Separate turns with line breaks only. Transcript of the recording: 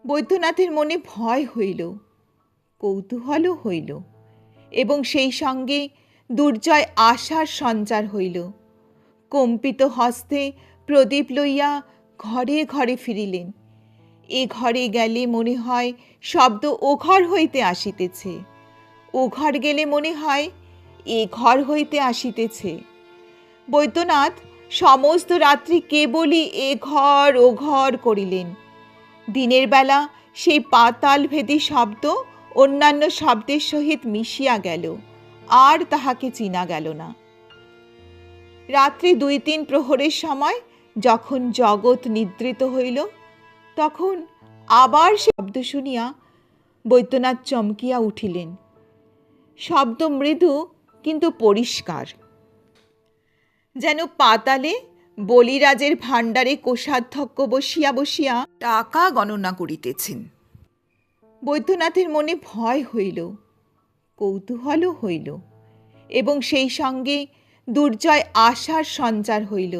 বৈদ্যনাথের মনে ভয় হইল, কৌতূহলও হইল, এবং সেই সঙ্গে দুর্জয় আশার সঞ্চার হইল। কম্পিত হস্তে প্রদীপ লইয়া ঘরে ঘরে ফিরিলেন। এ ঘরে গেলে মনে হয় শব্দ ও ঘর হইতে আসিতেছে, ও ঘর গেলে মনে হয় এ ঘর হইতে আসিতেছে। বৈদ্যনাথ সমস্ত রাত্রি কেবলই এ ঘর ও ঘর করিলেন। দিনের বেলা সেই পাতাল ভেদী শব্দ অন্যান্য শব্দের সহিত মিশিয়া গেল, আর তাহাকে চিনা গেল না। রাত্রি ২-৩ প্রহরের সময় যখন জগৎ নিদ্রিত হইল, তখন আবার শব্দ শুনিয়া বৈদ্যনাথ চমকিয়া উঠিলেন। শব্দ মৃদু কিন্তু পরিষ্কার, যেন পাতালে বলিরাজের ভাণ্ডারে কোষাধ্যক্ষ বসিয়া বসিয়া টাকা গণনা করিতেছেন। বৈদ্যনাথের মনে ভয় হইল, কৌতূহলও হইল, এবং সেই সঙ্গে দুর্জয় আশার সঞ্চার হইল।